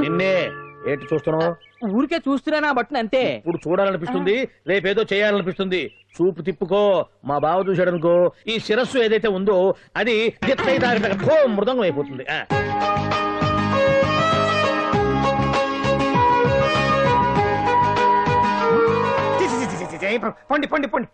నిన్నే ఏంటి చూస్తున్నావు? ఊరికే చూస్తున్నానా బట్టను అంతే. ఇప్పుడు చూడాలనిపిస్తుంది, రేపేదో చేయాలనిపిస్తుంది. చూపు తిప్పుకో. మా బావ చూశాడనుకో, ఈ శిరస్సు ఏదైతే ఉందో అది మృదంగం అయిపోతుంది. పొండి పొండి పొండి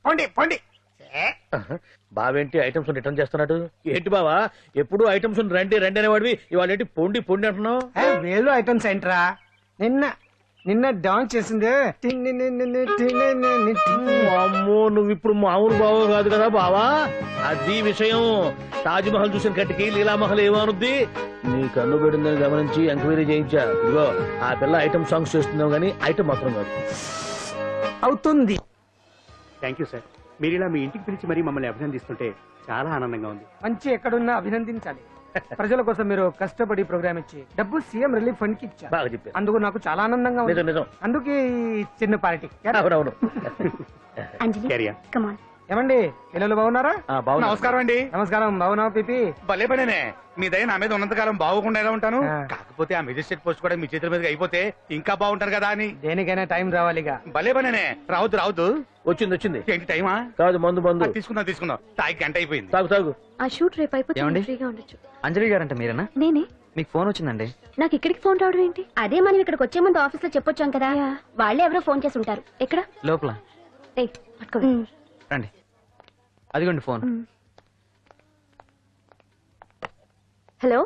పొండి పొండి. బావేంటి ఐటమ్స్ రిటర్న్ చేస్తున్నాడు? ఏంటి బావా, ఎప్పుడు ఐటమ్స్ రండి రండి అనేవాడివి, ఇవాళ ఏంటి పొండి పొండి అంటున్నావు? వేలు ఐటమ్స్ ఏంట్రా? నిన్న డాన్స్ చేసిందే. అమ్మో, నువ్వు ఇప్పుడు మామూలు బావ కాదు కదా బావా. అది విషయం. తాజ్ మహల్ చూసిన కట్టికి లీలామహల్ ఏమనుద్ది? నీ కన్ను పెట్టిందని గమనించి ఎంక్వైరీ చేయించా. ఇదిగో ఆ పిల్ల ఐటమ్ సాంగ్స్ చేస్తున్నావు గానీ ఐటమ్ మాత్రం కాదు. అవుతుంది. Thank you sir. మీరు ఇలా మీ ఇంటికి పిలిచి మరీ మమ్మల్ని అభినందిస్తుంటే చాలా ఆనందంగా ఉంది. మంచి ఎక్కడున్నా అభినందించాలి. ప్రజల కోసం మీరు కష్టపడి ప్రోగ్రామ్ ఇచ్చి డబ్బు సీఎం రిలీఫ్ ఫండ్ కి ఇచ్చారు. బాగా చెప్పారు. అందుకు నాకు చాలా ఆనందంగా ఉంది. నిజం నిజం. అందుకే ఈ చిన్న పార్టీ. అవునవును. ఏమండి, పిల్లలు బాగున్నారా? నమస్కారం అండి. నమస్కారం. బాగున్నావు పిపి? భలే పనేనే. మీ దయ నా మీద ఉన్నంతకాలం బాగోకుండా ఎలా ఉంటాను. కాకపోతే ఆ మెజిస్ట్రేట్ పోస్ట్ కూడా మీ చేతుల మీద అయిపోతే ఇంకా బాగుంటారు కదా అని. దేనికైనా టైం రావాలిగా. భలే పనేనే. రావద్దు రావద్దు. వచ్చింది వచ్చింది. ఏంటి టైమా? కాదు, మందు మందు. తీసుకుందాం. తాగి గంట అయిపోయింది. తాగు తాగు. ఆ షూట్ రేపు అయిపోతే ఫ్రీగా ఉండొచ్చు. అంజలి గారంట మీరేనా? నేనే. మీకు ఫోన్ వచ్చిందండి. నాకు ఇక్కడికి ఫోన్ రావడం ఏంటి? అదే మనం ఇక్కడికి వచ్చే ముందు ఆఫీస్ లో చెప్పొచ్చాం కదా, వాళ్ళే ఎవరో ఫోన్ చేసి ఉంటారు. ఎక్కడ? లోపల. రండి, అదిగోండి ఫోన్. Hello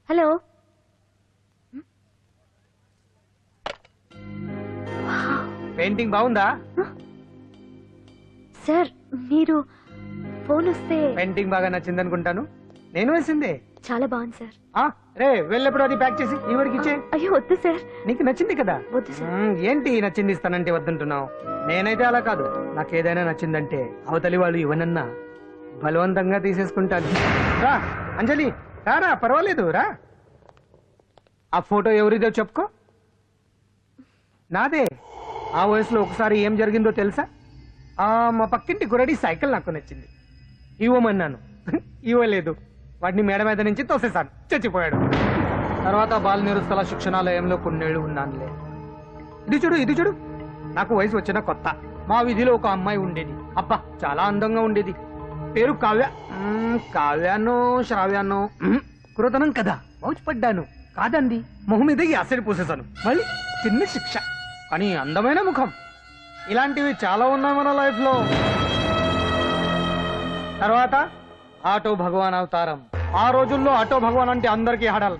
hello. పెయింటింగ్ బాగుందా సార్? మీరు ఫోన్ వస్తే పెయింటింగ్ బాగా నచ్చింది అనుకుంటాను. నేను వేసిందే. చాలా బాగుంది సార్. రే వెళ్ళప్పుడు అది ప్యాక్ చేసి ఈవిడికి ఇచ్చే. అయ్యో వద్దు సార్. నీకు నచ్చింది కదా. వద్దు సార్. ఏంటి నచ్చింది ఇస్తానంటే వద్దంటున్నావు? నేనైతే అలా కాదు. నాకు ఏదైనా నచ్చిందంటే అవతలి వాళ్ళు ఇవ్వనన్నా బలవంతంగా తీసేసుకుంటాను. రా అంజలి, రారా, పర్వాలేదు రా. ఆ ఫోటో ఎవరిదో చెప్పుకో. నాదే. ఆ వయసులో ఒకసారి ఏం జరిగిందో తెలుసా? మా పక్కింటి గురడి సైకిల్ నాకు నచ్చింది, ఇవ్వమన్నాను. ఇవ్వలేదు. వాడిని మేడ మీద నుంచి తోసేశాను, చచ్చిపోయాడు. తర్వాత బాల నిరుస్తల శిక్షణాలయంలో కొన్నేళ్లు ఉన్నానులే. ఇది చూడు. నాకు వయసు వచ్చిన కొత్త. మా వీధిలో ఒక అమ్మాయి ఉండేది. అబ్బా, చాలా అందంగా ఉండేది. పేరు కావ్య. కావ్యానో శ్రావ్యానో కురతనం కదా. మౌచిపడ్డాను. కాదండి, మొహం మీద యాసిడ్ పూసేశాను. మళ్ళీ చిన్న శిక్ష, కానీ అందమైన ముఖం. ఇలాంటివి చాలా ఉన్నాయి మన లైఫ్ లో. తర్వాత ఆటో భగవాన్ అవతారం. ఆ రోజుల్లో ఆటో భగవాన్ అంటే అందరికీ హడల్.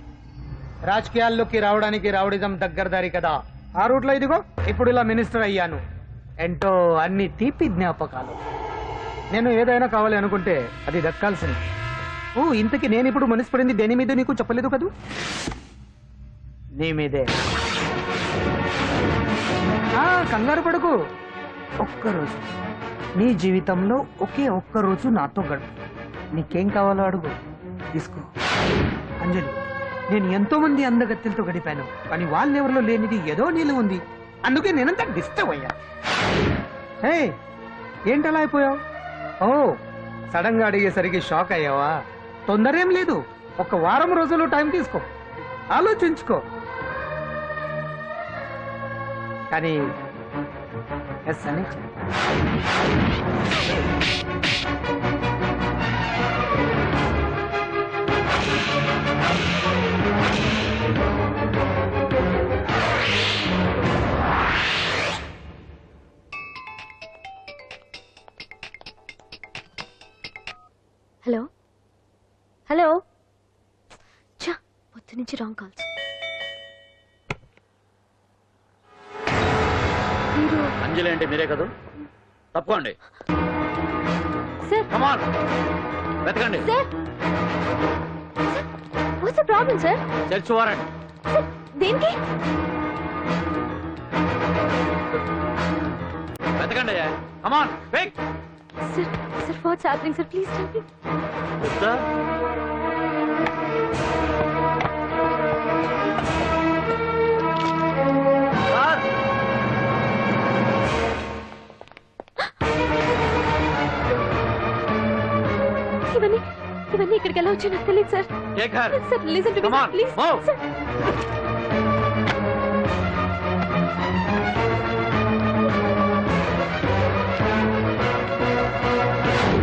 రాజకీయాల్లోకి రావడానికి రౌడిజం దగ్గరదారి కదా. ఆ రూట్లో ఇదిగో ఇప్పుడు ఇలా మినిస్టర్ అయ్యాను. ఏంటో అన్ని తీపి జ్ఞాపకాలు. నేను ఏదైనా కావాలి అనుకుంటే అది దక్కాల్సింది. ఇంతకీ నేను ఇప్పుడు మనసు పడింది దేని మీద నీకు చెప్పలేదు కదూ? నీ మీదే. కంగారు పడుకు. ఒక్కరోజు నీ జీవితంలో ఒకే ఒక్కరోజు నాతో గడుపు. నీకేం కావాలో అడుగు, తీసుకో. అంజలి, నేను ఎంతో మంది అందగత్తెలతో గడిపాను, కానీ వాళ్ళెవరిలో లేనిది ఏదో నీళ్ళు ఉంది. అందుకే నేనంతా డిస్టర్బ్ అయ్యా. ఏంటలా అయిపోయావు? సడన్ గా అడిగేసరికి షాక్ అయ్యావా? తొందర ఏం లేదు. ఒక వారం రోజులు టైం తీసుకో, ఆలోచించుకో. కానీ ఎస్ అని హలో హలో. చా, పొద్దు నుంచి రాంగ్ కాల్స్. అంజలి అంటే మీరే కదా? తప్పకోండి సార్. కమాన్, వెతకండి. Sir, what's the problem sir? Search warrant. Sir, దేనికి? వెతకండి. Come on, wait. Sir, sir, what's happening sir? Please tell me. ఇవన్నీ ఇక్కడికి ఎలా వచ్చాయి నాకు తెలియదు sir. Take her. Sir, listen to me, Come on, please. move. Sir.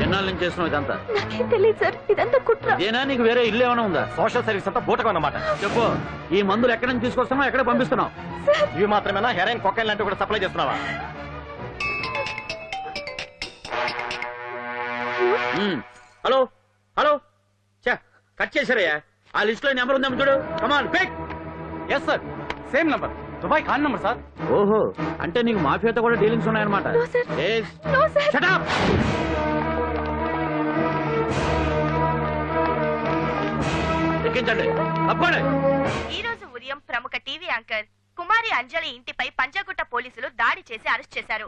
ఎన్నాళ్ళ నుంచి చేస్తున్నావు ఇదంతా? నాకేం తెలియదు సార్, ఇదంతా కుట్ర. ఏనా నీకు వేరే ఇల్లు ఏమైనా ఉందా? సోషల్ సర్వీస్ అంతా బూటకం అన్నమాట. చెప్పు, ఈ మందులు ఎక్కడి నుంచి తీసుకొస్తున్నావు, ఎక్కడ పంపిస్తున్నావు? ఇవి మాత్రమేనా? హెరైన్, కొకైన్ లాంటివి కూడా సప్లై చేస్తున్నావా? హలో హలో, కట్ చేశారయ్యా. ఆ లిస్ట్ లో నెంబర్ ఉందేమో చూడు. Come on pick. Yes sir, same number, Dubai Khan number sir. ఓహో, అంటే నీకు మాఫియాతో కూడా డీలింగ్స్ ఉన్నాయన్నమాట. No, sir. Yes. No, sir. Shut up. ఎక్కించండి, తప్పండి. ఈ రోజు ఉదయం ప్రముఖ టీవీ యాంకర్ కుమారి అంజలి ఇంటిపై పంజాగుట్ట పోలీసులు దాడి చేసి అరెస్ట్ చేశారు.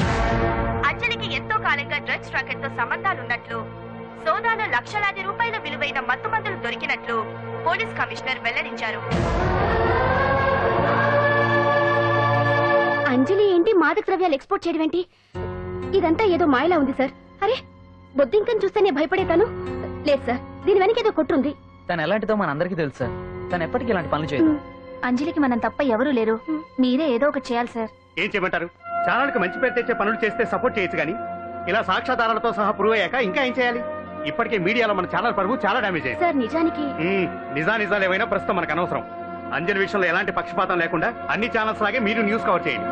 అంజలికి ఎంతో కాలంగా డ్రగ్స్ రాకెట్ తో సంబంధాలున్నట్లు, సోదాలో లక్షలాది రూపాయల విలువైన మత్తుమందులు దొరికినట్లు పోలీస్ కమిషనర్ వెల్లడించారు. అంజలి ఏంటి మాదక ద్రవ్యాలు ఎక్స్పోర్ట్ చేయడం ఏంటి? ఇదంతా ఏదో మాయలా ఉంది సార్. అరే, బొద్దింకని చూస్తేనే భయపడేతాను. లేదు సార్, దీని వెనక ఏదో కొట్టుంది. తను ఎలాంటిదో మనందరికీ తెలుసు సార్. తను ఎప్పటికీ ఇలాంటి పనులు చేయదు. అంజలికి మనం తప్ప ఎవరూ లేరు. మీరే ఏదో ఒకటి చేయాలి సార్. ఏం చేయమంటారు? ఛానల్కి మంచి పేరు తెచ్చే పనులు చేస్తే సపోర్ట్ చేయొచ్చు కానీ ఇలా సాక్ష్యాధారాలతో సహా ప్రూవ్ అయ్యాక ఇంకా ఏం చేయాలి? ఇప్పటికే మీడియాలో మన ఛానల్ పరువు చాలా డ్యామేజ్ అయింది. సార్ నిజానికి నిజాలు ఏమైనా ప్రస్తుతం మనకు అనవసరం. అంజలి విషయంలో ఎలాంటి పక్షపాతం లేకుండా అన్ని ఛానల్స్ లాగే మీరు న్యూస్ కవర్ చేయండి.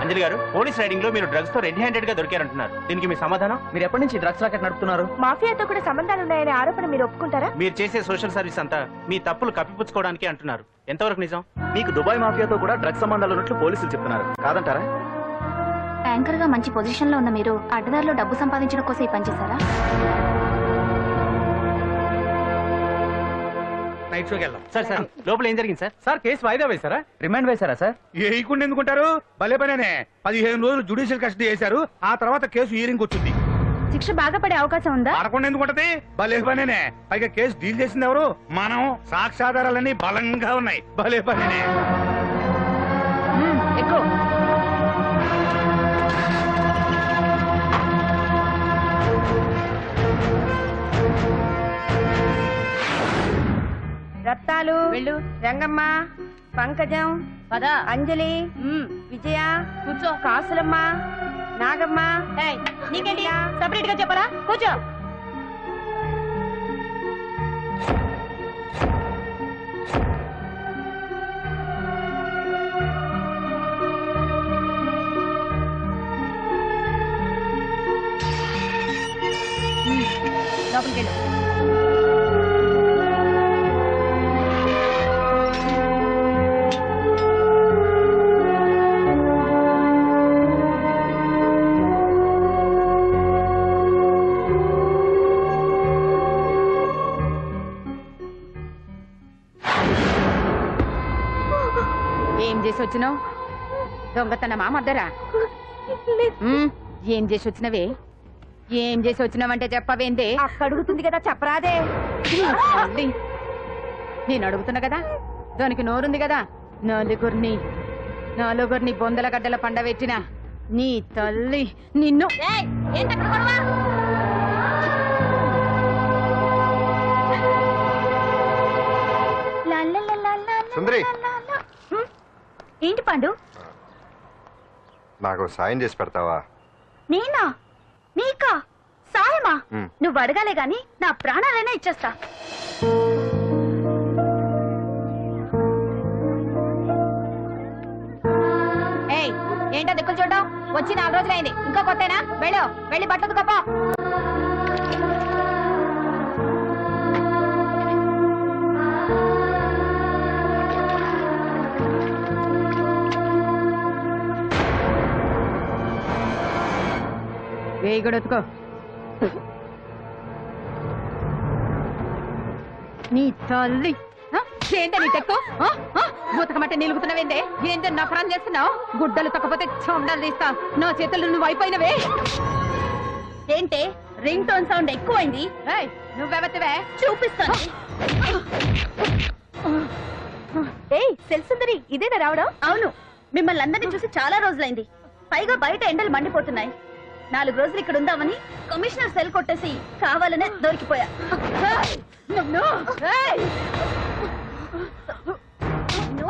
అంజలి గారు, పోలీస్ రైడింగ్ లో మీరు డ్రగ్స్ తో రెడ్ హ్యాండెడ్ గా దొరికారంటున్నారు. దీనికి మీ సమాధానం? మీరు ఎప్పటి నుంచి డ్రగ్స్ రాకెట్ నడుపుతున్నారు? మాఫియాతో కూడా సంబంధాలున్నాయనే ఆరోపణ మీరు ఒప్పుకుంటారా? మీరు చేసే సోషల్ సర్వీస్ అంతా మీ తప్పులు కప్పిపుచ్చుకోవడానికి అంటున్నారు. ఎంతవరకు నిజం? మీకు దుబాయ్ మాఫియాతో కూడా డ్రగ్స్ సంబంధాలు ఉన్నట్లు పోలీసులు చెప్తున్నారు, కాదంటారా? యాంకర్ గా మంచి పొజిషన్ లో ఉన్న మీరు అడ్డదారిలో డబ్బు సంపాదించడం కోసం ఈ పనిచేశారా? నైట్ షోకి వెళ్దాం. సార్ సార్, లోపల ఏం జరిగింది సార్? సార్ కేసు వాయిదా వేశారా? రిమాండ్ వేశారా సార్? వేయకుండా ఎందుకుంటారు? భలే పనేనే. 15 రోజులు జుడిషియల్ కస్టడీ చేశారు. ఆ తర్వాత కేసు హియరింగ్ వచ్చింది. శిక్ష బాగా పడే అవకాశం ఉందా? పడకుండా ఎందుకుంటది? భలే పనేనే. పైగా కేసు డీల్ చేసింది ఎవరు? మనం. సాక్ష్యాధారాలన్నీ బలంగా ఉన్నాయి. భలే పనేనే. ఎక్కువ రత్నాలు, రంగమ్మ, పంకజం, అంజలి, విజయ, కూర్చో, కాసులమ్మ, నాగమ్మ. నీకేంటి సపరేట్ గా చెప్పరా? కూర్చో. లోపలికి వెళ్ళు. ఏం చేసి వచ్చినావు? దొంగతనమా మద్దరా? ఏం చేసి వచ్చినవే? ఏం చేసి వచ్చినావంటే చెప్పవేందే? అక్క అడుగుతుంది కదా, చెప్పరాదే. తల్లి, నేను అడుగుతున్నా కదా, దానికి నోరుంది కదా. నలుగురిని బొందల గడ్డల పండబెట్టిన నీ తల్లి నిన్ను. సుందరి, ఏంటి పాండు? నాకు సాయం చేసి పెడతావా? నేనా? నీకా సాయమా? నువ్వు అడగాలే గాని నా ప్రాణాలైనా ఇచ్చేస్తా. ఏయ్, ఏంటో దిక్కులు చూడడం? వచ్చి 4 రోజులైంది, ఇంకా కొత్తేనా? వెళ్ళి బట్టలు కప్ప. వేయి కూడా ఎత్తుకో. నీ తల్లి ఏంట నీ తెక్కు? మూతకమంటే నిలుగుతున్నావేందే? ఏంటో నఫరం చేస్తున్నావు? గుడ్డలు తక్కపోతే చొండాలు తీస్తా. నా చేతులు నువ్వు అయిపోయినవే. ఏంటే రింగ్ టోన్ సౌండ్ ఎక్కువైంది? నువ్వెవతివే? చూపిస్తాను. ఏయ్ సెల్సుందరి, ఇదేనా రావడం? అవును, మిమ్మల్ని అందరినీ చూసి చాలా రోజులైంది. పైగా బయట ఎండలు మండిపోతున్నాయి. 4 రోజులు ఇక్కడ ఉందామని కమిషనర్ సెల్ కొట్టేసి కావాలనే దొరికిపోయా. నిన్ను, ఏయ్! నిన్ను.